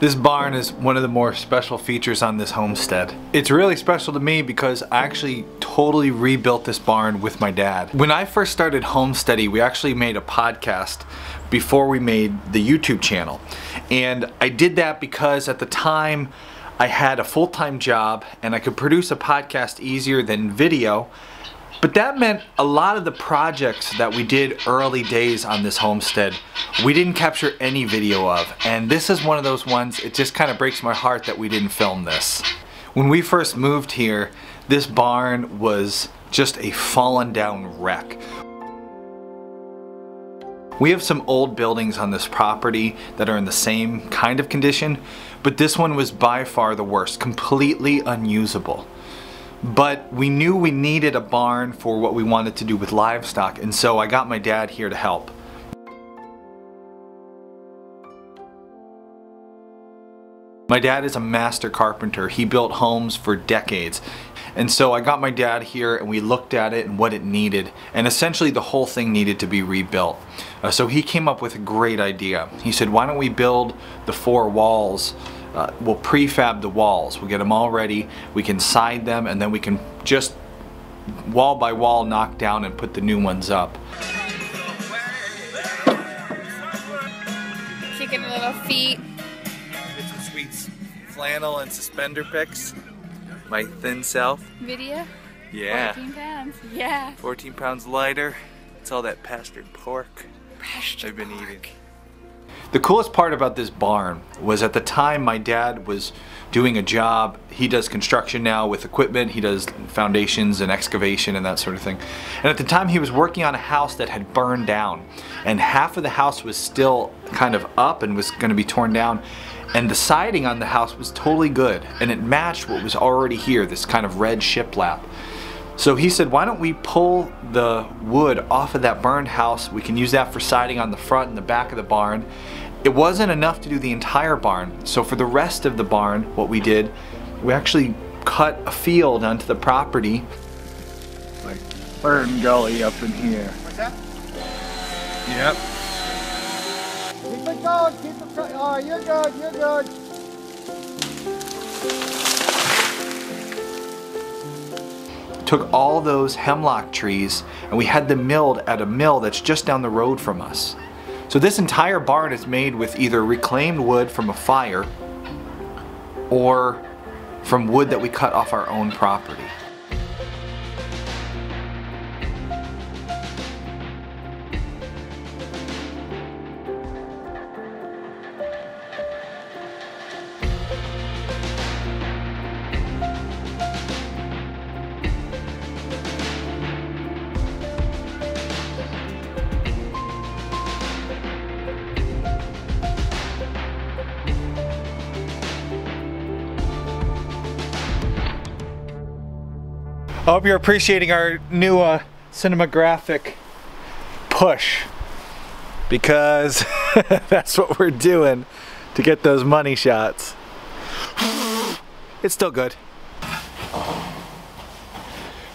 This barn is one of the more special features on this homestead. It's really special to me because I actually totally rebuilt this barn with my dad. When I first started Homesteady, we actually made a podcast before we made the YouTube channel. And I did that because at the time I had a full-time job and I could produce a podcast easier than video. But that meant a lot of the projects that we did early days on this homestead, we didn't capture any video of. And this is one of those ones, it just kind of breaks my heart that we didn't film this. When we first moved here, this barn was just a fallen down wreck. We have some old buildings on this property that are in the same kind of condition, but this one was by far the worst, completely unusable. But we knew we needed a barn for what we wanted to do with livestock, and so I got my dad here to help. My dad is a master carpenter. He built homes for decades. And so I got my dad here and we looked at it and what it needed. And essentially the whole thing needed to be rebuilt. So he came up with a great idea. He said, why don't we build the 4 walls? We'll prefab the walls. We'll get them all ready. We can side them and then we can just wall by wall knock down and put the new ones up. Kicking little feet. Get some sweet flannel and suspender pics. My thin self. Video? Yeah. 14 pounds. Yeah. 14 pounds lighter. It's all that pastured pork I've been eating. The coolest part about this barn was at the time my dad was doing a job. He does construction now with equipment. He does foundations and excavation and that sort of thing. And at the time he was working on a house that had burned down. And half of the house was still kind of up and was going to be torn down. And the siding on the house was totally good. And it matched what was already here, this kind of red shiplap. So he said, why don't we pull the wood off of that burned house? We can use that for siding on the front and the back of the barn. It wasn't enough to do the entire barn. So for the rest of the barn, what we did, we actually cut a field onto the property. Like burn gully up in here. What's that? Yep. Keep it going, keep it going. Oh, you're good, you're good. Took all those hemlock trees and we had them milled at a mill that's just down the road from us. So this entire barn is made with either reclaimed wood from a fire or from wood that we cut off our own property. I hope you're appreciating our new cinematographic push, because that's what we're doing to get those money shots. It's still good.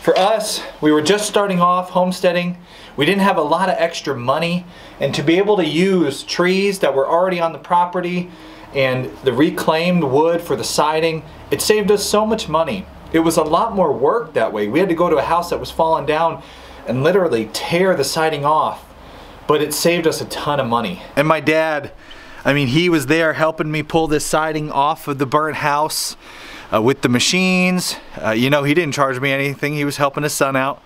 For us, we were just starting off homesteading. We didn't have a lot of extra money, and to be able to use trees that were already on the property and the reclaimed wood for the siding, it saved us so much money. It was a lot more work that way. We had to go to a house that was falling down and literally tear the siding off, but it saved us a ton of money. And my dad, I mean, he was there helping me pull this siding off of the burnt house with the machines. You know, he didn't charge me anything. He was helping his son out.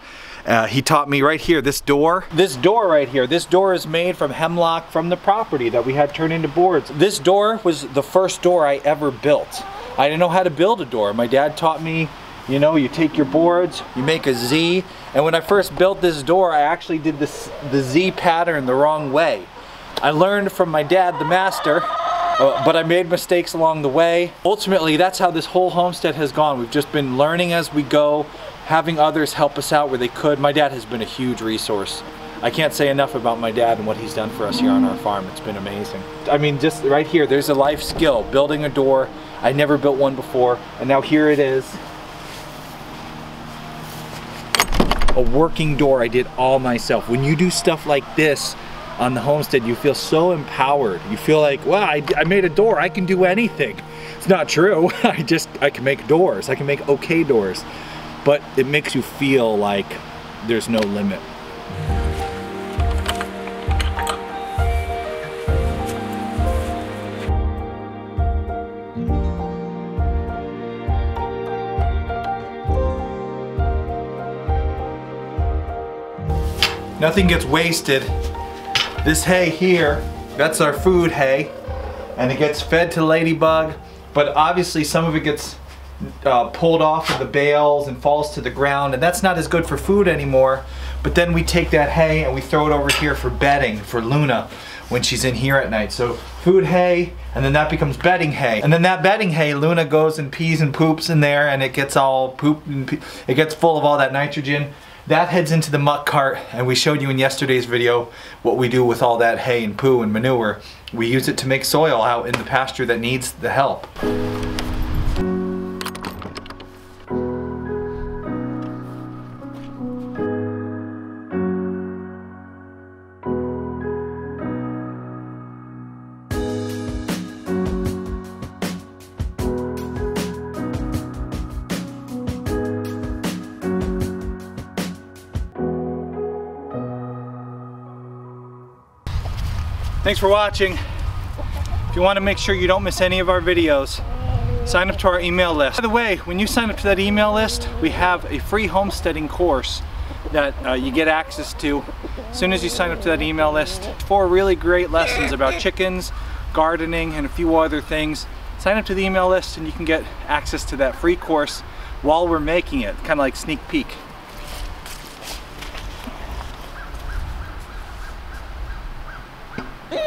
He taught me right here, this door right here, this door is made from hemlock from the property that we had turned into boards. This door was the first door I ever built. I didn't know how to build a door. My dad taught me, you know, you take your boards, you make a Z, and when I first built this door, I actually did the Z pattern the wrong way. I learned from my dad, the master, but I made mistakes along the way. Ultimately, that's how this whole homestead has gone. We've just been learning as we go, having others help us out where they could. My dad has been a huge resource. I can't say enough about my dad and what he's done for us here on our farm. It's been amazing. I mean, just right here, there's a life skill, building a door. I never built one before, and now here it is. A working door I did all myself. When you do stuff like this, on the homestead, you feel so empowered. You feel like, wow, I made a door, I can do anything. It's not true. I can make doors. I can make okay doors. But it makes you feel like there's no limit. Nothing gets wasted. This hay here, that's our food hay, and it gets fed to ladybug, but obviously some of it gets pulled off of the bales and falls to the ground, and that's not as good for food anymore. But then we take that hay and we throw it over here for bedding for Luna when she's in here at night. So food hay, and then that becomes bedding hay. And then that bedding hay, Luna goes and pees and poops in there, and it gets all pooped and it gets full of all that nitrogen. That heads into the muck cart, and we showed you in yesterday's video what we do with all that hay and poo and manure. We use it to make soil out in the pasture that needs the help. Thanks for watching. If you want to make sure you don't miss any of our videos, sign up to our email list. By the way, when you sign up to that email list, we have a free homesteading course that you get access to as soon as you sign up to that email list. 4 really great lessons about chickens, gardening, and a few other things. Sign up to the email list and you can get access to that free course while we're making it, kind of like sneak peek.